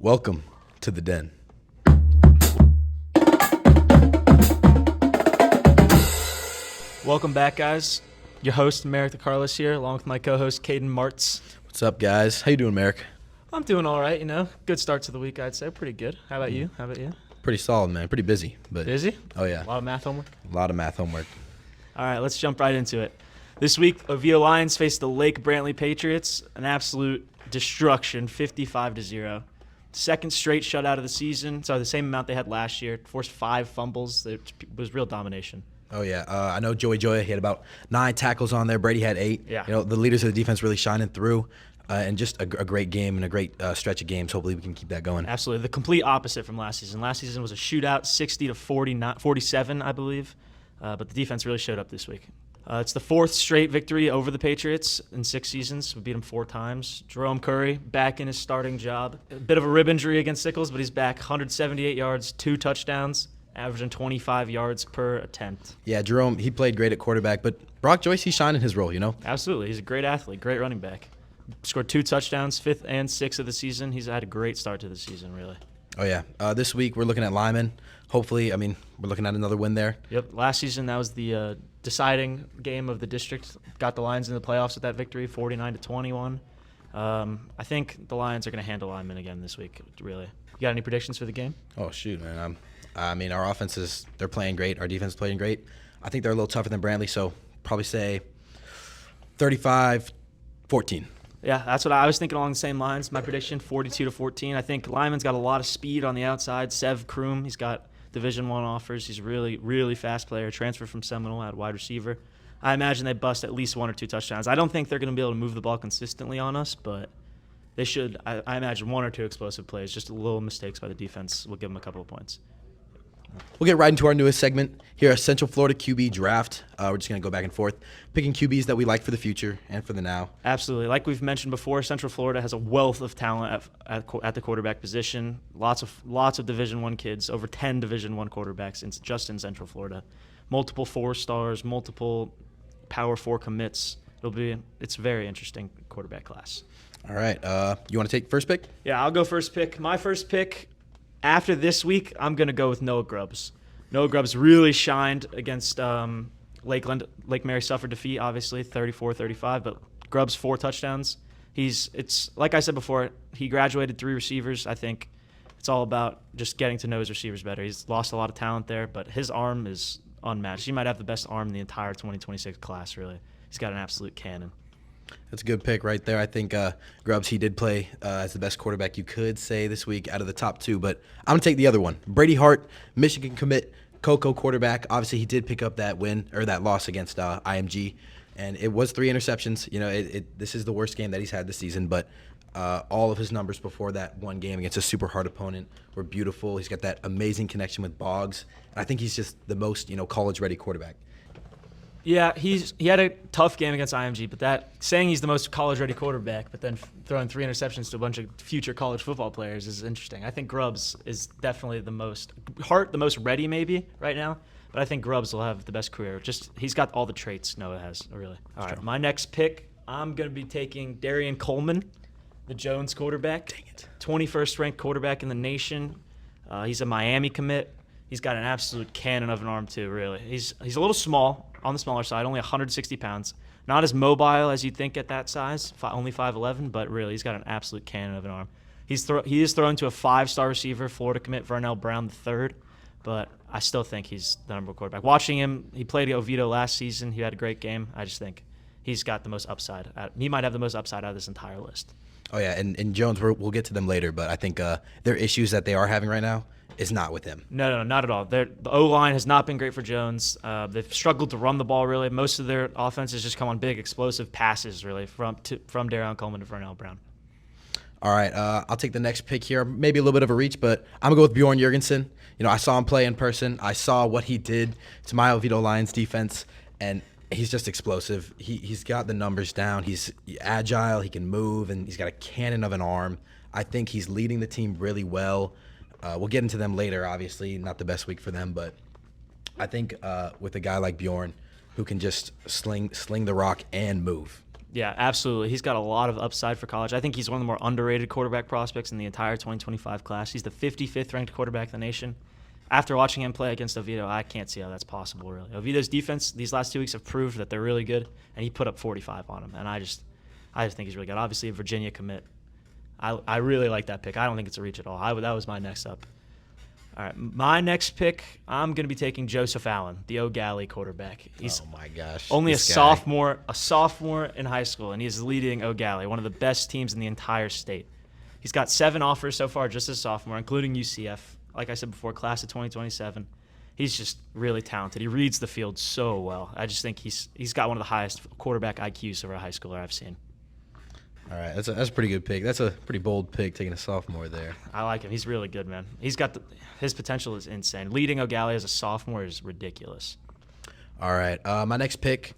Welcome to the Den. Welcome back, guys. Your host, Merrick DiCarolis here, along with my co-host, Caden Martz. What's up, guys? How you doing, Merrick? I'm doing all right, Good start to the week, I'd say. Pretty good. How about you? Pretty solid, man. Pretty busy. But Busy? Oh, yeah. A lot of math homework? A lot of math homework. All right, let's jump right into it. This week, Oviedo Lions faced the Lake Brantley Patriots. An absolute destruction, 55-0. Second straight shutout of the season. So the same amount they had last year. Forced 5 fumbles. It was real domination. Oh, yeah. I know Joey Joya, he had about 9 tackles on there. Brady had 8. Yeah. The leaders of the defense really shining through. And just a great game and a great stretch of games. Hopefully we can keep that going. Absolutely. The complete opposite from last season. Last season was a shootout, 60-47, I believe. But the defense really showed up this week. It's the 4th straight victory over the Patriots in 6 seasons. We beat them 4 times. Jerome Curry back in his starting job. A bit of a rib injury against Sickles, but he's back. 178 yards, 2 touchdowns, averaging 25 yards per attempt. Yeah, Jerome, he played great at quarterback, but Brock Joyce, he's shining his role, Absolutely. He's a great athlete, great running back. Scored 2 touchdowns, 5th and 6th of the season. He's had a great start to the season, really. Oh, yeah. This week we're looking at Lyman. Hopefully, we're looking at another win there. Yep. Last season, that was the deciding game of the district. Got the Lions in the playoffs with that victory, 49-21. I think the Lions are going to handle Lyman again this week, really. You got any predictions for the game? Oh, shoot, man. Our offenses, they're playing great. Our defense is playing great. I think they're a little tougher than Brantley, so probably say 35-14. Yeah, that's what I was thinking along the same lines. My prediction, 42-14. I think Lyman's got a lot of speed on the outside. Sev Kroom, he's got Division I offers. He's a really, really fast player. Transferred from Seminole at wide receiver. I imagine they bust at least 1 or 2 touchdowns. I don't think they're going to be able to move the ball consistently on us, but they should. I imagine 1 or 2 explosive plays. Just little mistakes by the defense will give them a couple of points. We'll get right into our newest segment here at Central Florida QB Draft. We're just going to go back and forth, picking QBs that we like for the future and for the now. Absolutely. Like we've mentioned before, Central Florida has a wealth of talent at the quarterback position. Lots of Division I kids, over 10 Division I quarterbacks just in Central Florida. Multiple 4-stars, multiple Power 4 commits. It's a very interesting quarterback class. All right. You want to take first pick? Yeah, I'll go first pick. My first pick. After this week, I'm going to go with Noah Grubbs. Noah Grubbs really shined against Lake Mary suffered defeat, obviously, 34-35, but Grubbs 4 touchdowns. It's like I said before, he graduated 3 receivers. I think it's all about just getting to know his receivers better. He's lost a lot of talent there, but his arm is unmatched. He might have the best arm in the entire 2026 class, really. He's got an absolute cannon. That's a good pick right there. I think Grubbs, he did play as the best quarterback you could say this week out of the top 2, but I'm going to take the other one. Brady Hart, Michigan commit, Coco quarterback. Obviously, he did pick up that win or that loss against IMG, and it was 3 interceptions. This is the worst game that he's had this season, but all of his numbers before that one game against a super hard opponent were beautiful. He's got that amazing connection with Boggs, and I think he's just the most college-ready quarterback. Yeah, he had a tough game against IMG, but saying he's the most college-ready quarterback, but then throwing 3 interceptions to a bunch of future college football players is interesting. I think Grubbs is definitely the most ready maybe right now, but I think Grubbs will have the best career. Just he's got all the traits Noah has, really. All right, my next pick, I'm going to be taking Darian Coleman, the Jones quarterback. Dang it. 21st ranked quarterback in the nation. He's a Miami commit. He's got an absolute cannon of an arm too, really. He's a little small, on the smaller side, only 160 pounds. Not as mobile as you'd think at that size, only 5'11", but really he's got an absolute cannon of an arm. He is thrown to a 5-star receiver, Florida commit Vernell Brown III, but I still think he's the number 1 quarterback. Watching him, he played at Oviedo last season. He had a great game. I just think he's got the most upside. He might have the most upside out of this entire list. Oh, yeah, and Jones, we'll get to them later, but I think their issues that they are having right now is not with him. No, not at all. The O-line has not been great for Jones. They've struggled to run the ball, really. Most of their offense has just come on big, explosive passes, really, from Darian Coleman to Vernell Brown. All right, I'll take the next pick here. Maybe a little bit of a reach, but I'm going to go with Bjorn Jurgensen. I saw him play in person. I saw what he did to my Oviedo Lions defense, and he's just explosive. He's got the numbers down. He's agile. He can move, and he's got a cannon of an arm. I think he's leading the team really well. We'll get into them later, obviously. Not the best week for them, but I think with a guy like Bjorn who can just sling the rock and move, Yeah, absolutely. He's got a lot of upside for college. I think he's one of the more underrated quarterback prospects in the entire 2025 class. He's the 55th ranked quarterback in the nation. After watching him play against Oviedo, I can't see how that's possible, really. Oviedo's defense these last 2 weeks have proved that they're really good, and he put up 45 on him. And I just think he's really good. Obviously, a Virginia commit. I really like that pick. I don't think it's a reach at all. That was my next up. All right, my next pick, I'm going to be taking Joseph Allen, the O'Galley quarterback. He's oh my gosh, only a this guy. sophomore in high school, and he's leading O'Galley, one of the best teams in the entire state. He's got 7 offers so far just as a sophomore, including UCF. Like I said before, class of 2027. He's just really talented. He reads the field so well. I just think he's got one of the highest quarterback IQs of a high schooler I've seen. All right, that's a pretty good pick. That's a pretty bold pick, taking a sophomore there. I like him. He's really good, man. He's got his potential is insane. Leading O'Galley as a sophomore is ridiculous. All right, my next pick,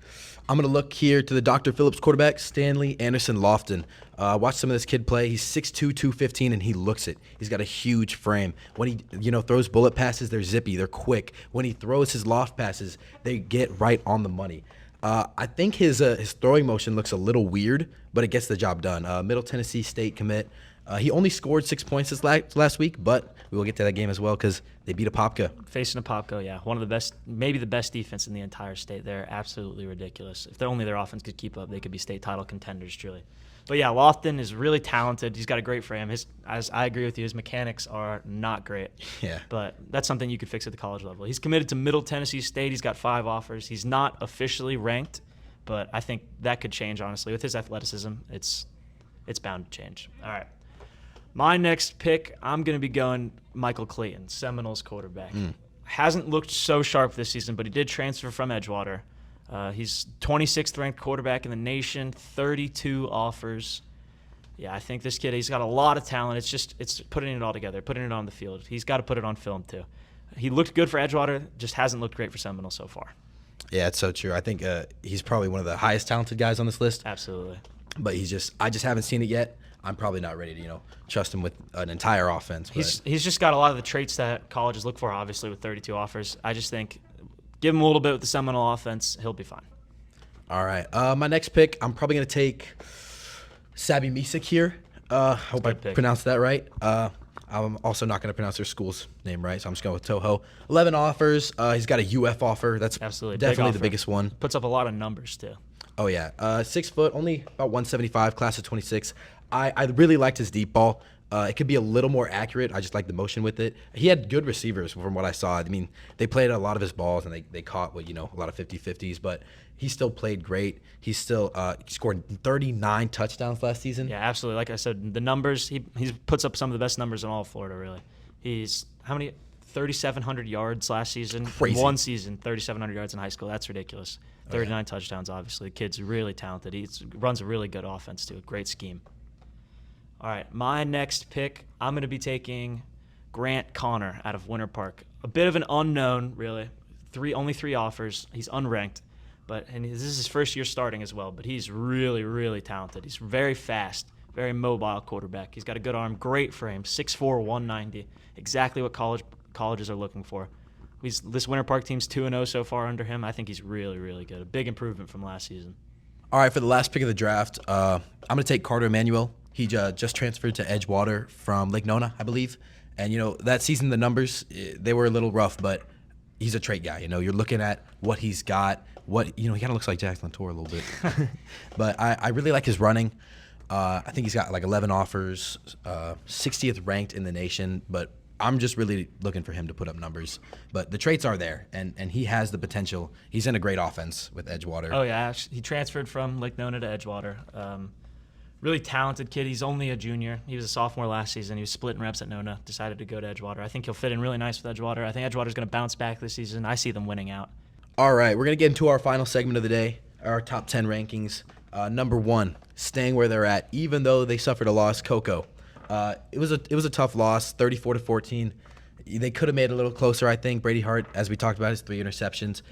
I'm going to look here to the Dr. Phillips quarterback, Stanley Anderson Lofton. Watch some of this kid play. He's 6'2", 215, and he looks it. He's got a huge frame. When he throws bullet passes, they're zippy, they're quick. When he throws his loft passes, they get right on the money. I think his throwing motion looks a little weird, but it gets the job done. Middle Tennessee State commit. He only scored 6 points this last week, but we will get to that game as well because they beat Apopka. Facing Apopka, yeah. One of the best, maybe the best defense in the entire state. They're absolutely ridiculous. If only their offense could keep up, they could be state title contenders, truly. But yeah, Lofton is really talented. He's got a great frame. As I agree with you, his mechanics are not great. Yeah. But that's something you could fix at the college level. He's committed to Middle Tennessee State. He's got 5 offers. He's not officially ranked, but I think that could change, honestly. With his athleticism, it's bound to change. All right. My next pick, I'm going to be going Michael Clayton, Seminoles quarterback. Hasn't looked so sharp this season, but he did transfer from Edgewater. He's 26th ranked quarterback in the nation, 32 offers. Yeah, I think this kid, he's got a lot of talent. It's putting it all together, putting it on the field. He's got to put it on film too. He looked good for Edgewater, just hasn't looked great for Seminole so far. Yeah, it's so true. I think he's probably one of the highest talented guys on this list. Absolutely. But I just haven't seen it yet. I'm probably not ready to, trust him with an entire offense. But He's just got a lot of the traits that colleges look for, obviously, with 32 offers. I just think give him a little bit with the Seminole offense, he'll be fine. All right. My next pick, I'm probably going to take Sabi Misik here. Hope I pronounced that right. I'm also not going to pronounce their school's name right, so I'm just going with Toho. 11 offers. He's got a UF offer. That's absolutely definitely the biggest one. Puts up a lot of numbers, too. Oh, yeah. 6 foot, only about 175, class of 26. I really liked his deep ball. It could be a little more accurate. I just like the motion with it. He had good receivers from what I saw. I mean, they played a lot of his balls, and they caught a lot of 50-50s, but he still played great. He still scored 39 touchdowns last season. Yeah, absolutely. Like I said, the numbers, he puts up some of the best numbers in all of Florida, really. He's, how many? 3,700 yards last season. Crazy. One season, 3,700 yards in high school. That's ridiculous. 39 touchdowns, obviously. The kid's really talented. He runs a really good offense, too. Great scheme. All right, my next pick, I'm going to be taking Grant Connor out of Winter Park. A bit of an unknown, really. Only 3 offers. He's unranked, and this is his first year starting as well, but he's really, really talented. He's very fast, very mobile quarterback. He's got a good arm, great frame, 6'4", 190, exactly what colleges are looking for. This Winter Park team's 2-0 so far under him. I think he's really, really good. A big improvement from last season. All right, for the last pick of the draft, I'm going to take Carter Emanuel. He just transferred to Edgewater from Lake Nona, I believe. And, that season, the numbers, they were a little rough, but he's a trait guy. You're looking at what he's got. He kind of looks like Jack Lantour a little bit. But I really like his running. I think he's got like 11 offers, 60th ranked in the nation. But I'm just really looking for him to put up numbers. But the traits are there, and he has the potential. He's in a great offense with Edgewater. Oh, yeah. He transferred from Lake Nona to Edgewater. Really talented kid. He's only a junior. He was a sophomore last season. He was splitting reps at Nona, decided to go to Edgewater. I think he'll fit in really nice with Edgewater. I think Edgewater's going to bounce back this season. I see them winning out. All right, we're going to get into our final segment of the day, our top 10 rankings. Number 1, staying where they're at, even though they suffered a loss, Cocoa. It was a tough loss, 34-14. They could have made it a little closer, I think. Brady Hart, as we talked about, his 3 interceptions.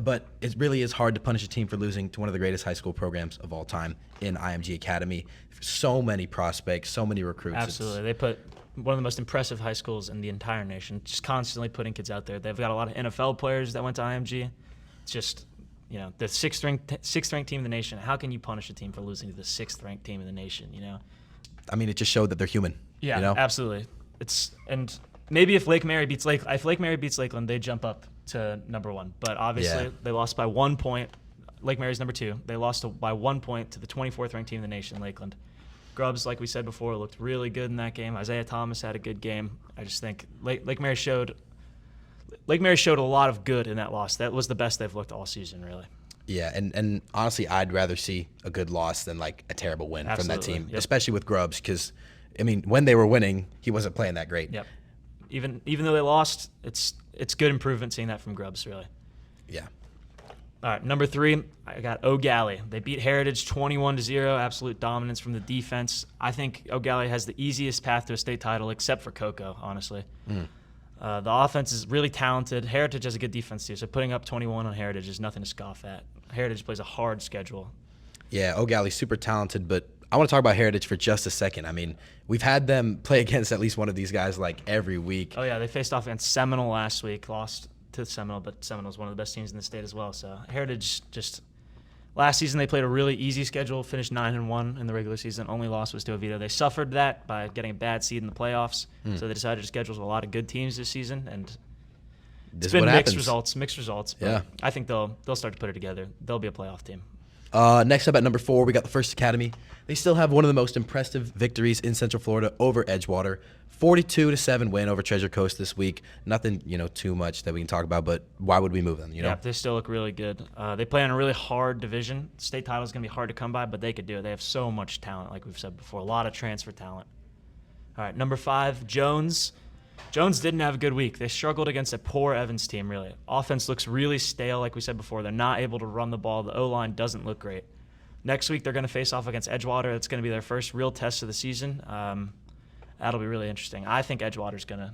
But it really is hard to punish a team for losing to one of the greatest high school programs of all time in IMG Academy. So many prospects, so many recruits. Absolutely. They put one of the most impressive high schools in the entire nation, just constantly putting kids out there. They've got a lot of NFL players that went to IMG. It's just You know, the sixth ranked team in the nation. How can you punish a team for losing to the sixth ranked team in the nation? You know. I mean, it just showed that they're human. Yeah, you know? absolutely. And maybe if Lake Mary beats Lakeland, they jump up to number 1. But obviously, they lost by 1 point. Lake Mary's number 2. They lost by 1 point to the 24th ranked team in the nation, Lakeland. Grubs, like we said before, looked really good in that game. Isaiah Thomas had a good game. I just think Lake Mary showed a lot of good in that loss. That was the best they've looked all season, really. Yeah, and honestly, I'd rather see a good loss than like a terrible win from that team, especially with Grubbs, because, I mean, when they were winning, he wasn't playing that great. Yep. Even though they lost, it's good improvement seeing that from Grubbs, really. Yeah. All right, number 3, I got O'Galley. They beat Heritage 21-0, absolute dominance from the defense. I think O'Galley has the easiest path to a state title, except for Cocoa, honestly. The offense is really talented. Heritage has a good defense, too, so putting up 21 on Heritage is nothing to scoff at. Heritage plays a hard schedule. Yeah, O'Galley's super talented, but I want to talk about Heritage for just a second. I mean, we've had them play against at least one of these guys like every week. Oh, yeah, they faced off against Seminole last week, lost to Seminole, but Seminole's one of the best teams in the state as well. So Heritage just last season they played a really easy schedule, finished 9-1 in the regular season. Only loss was to Oviedo. They suffered that by getting a bad seed in the playoffs. So they decided to schedule a lot of good teams this season, and it's been mixed results. But yeah. I think they'll start to put it together. They'll be a playoff team. Next up at number 4, we got the First Academy. They still have one of the most impressive victories in Central Florida over Edgewater. 42-7 win over Treasure Coast this week. Nothing, too much that we can talk about, but why would we move them, Yeah, they still look really good. They play in a really hard division. State title is going to be hard to come by, but they could do it. They have so much talent, like we've said before. A lot of transfer talent. All right, number 5, Jones. Jones didn't have a good week. They struggled against a poor Evans team, really. Offense looks really stale, like we said before. They're not able to run the ball. The O-line doesn't look great. Next week, they're going to face off against Edgewater. It's going to be their first real test of the season. That'll be really interesting. I think Edgewater's gonna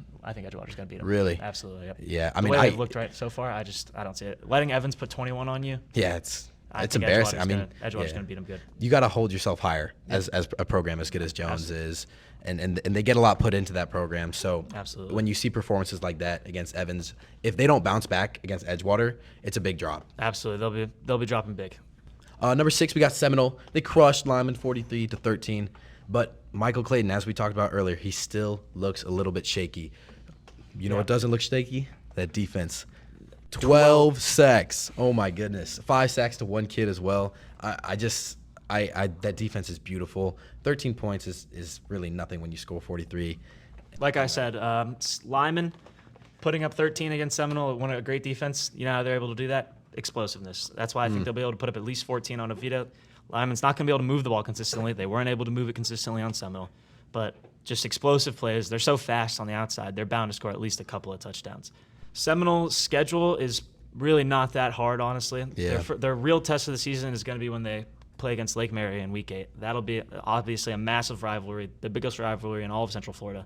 beat them. Really? Absolutely. Yep. Yeah. I mean, the way they've looked right so far, I don't see it. Letting Evans put 21 on you. Yeah, it's embarrassing. Edgewater's gonna beat them good. You got to hold yourself higher as a program as good as Jones is, and they get a lot put into that program. So absolutely, when you see performances like that against Evans, if they don't bounce back against Edgewater, it's a big drop. Absolutely, they'll be dropping big. Number 6, we got Seminole. They crushed Lyman 43-13. But Michael Clayton, as we talked about earlier, he still looks a little bit shaky. You know what doesn't look shaky? That defense. 12 sacks. Oh, my goodness. 5 sacks to 1 kid as well. That defense is beautiful. 13 points is really nothing when you score 43. Like I said, Lyman putting up 13 against Seminole, a great defense. You know how they're able to do that? Explosiveness. That's why I think they'll be able to put up at least 14 on Oviedo. Lyman's not going to be able to move the ball consistently. They weren't able to move it consistently on Seminole. But just explosive plays. They're so fast on the outside. They're bound to score at least a couple of touchdowns. Seminole's schedule is really not that hard, honestly. Yeah. Their real test of the season is going to be when they play against Lake Mary in Week 8. That'll be obviously a massive rivalry, the biggest rivalry in all of Central Florida.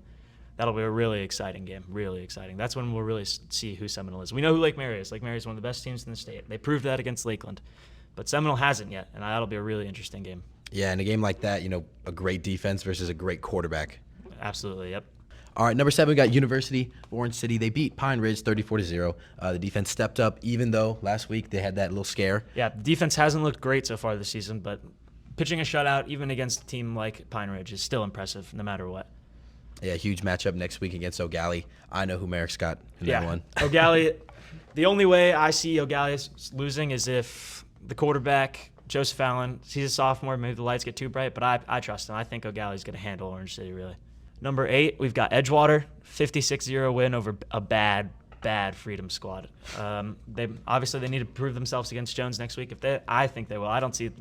That'll be a really exciting game, really exciting. That's when we'll really see who Seminole is. We know who Lake Mary is. Lake Mary is one of the best teams in the state. They proved that against Lakeland. But Seminole hasn't yet, and that'll be a really interesting game. Yeah, in a game like that, a great defense versus a great quarterback. Absolutely, yep. All right, number 7, we got University of Orange City. They beat Pine Ridge 34-0. The defense stepped up, even though last week they had that little scare. Yeah, the defense hasn't looked great so far this season, but pitching a shutout, even against a team like Pine Ridge, is still impressive no matter what. Yeah, huge matchup next week against O'Galley. I know who Merrick's got in that one. O'Galley, the only way I see O'Galley losing is if the quarterback, Joseph Allen, he's a sophomore, maybe the lights get too bright, but I trust him. I think O'Galley's going to handle Orange City, really. Number 8, we've got Edgewater, 56-0 win over a bad Freedom squad. They need to prove themselves against Jones next week. I think they will. I don't see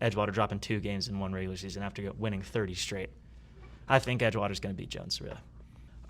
Edgewater dropping 2 games in one regular season after winning 30 straight. I think Edgewater's going to beat Jones, really.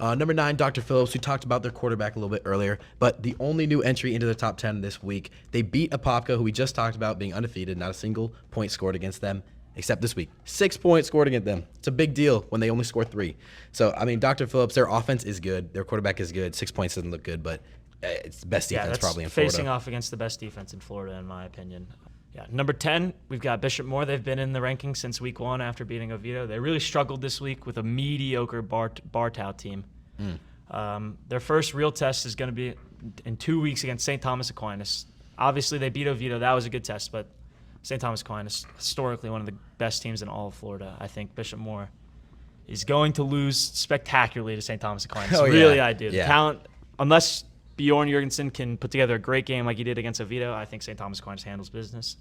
Number 9, Dr. Phillips. We talked about their quarterback a little bit earlier, but the only new entry into the top 10 this week, they beat Apopka, who we just talked about being undefeated, not a single point scored against them, except this week. 6 points scored against them. It's a big deal when they only score 3. So, Dr. Phillips, their offense is good. Their quarterback is good. 6 points doesn't look good, but it's the best defense probably in Florida. Facing off against the best defense in Florida, in my opinion. Yeah, number 10, we've got Bishop Moore. They've been in the rankings since week 1 after beating Oviedo. They really struggled this week with a mediocre Bartow team. Their first real test is going to be in 2 weeks against St. Thomas Aquinas. Obviously, they beat Oviedo. That was a good test, but St. Thomas Aquinas is historically one of the best teams in all of Florida. I think Bishop Moore is going to lose spectacularly to St. Thomas Aquinas. Oh, yeah. Really, I do. The Yeah. talent, unless Bjorn Jurgensen can put together a great game like he did against Oviedo, I think St. Thomas Aquinas handles business.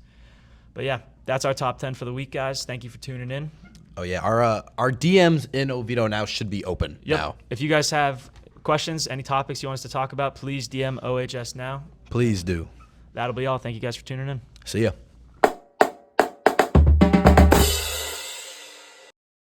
But yeah, that's our top 10 for the week, guys. Thank you for tuning in. Oh yeah, our DMs in Oviedo now should be open now. If you guys have questions, any topics you want us to talk about, please DM OHS now. Please do. That'll be all. Thank you guys for tuning in. See ya.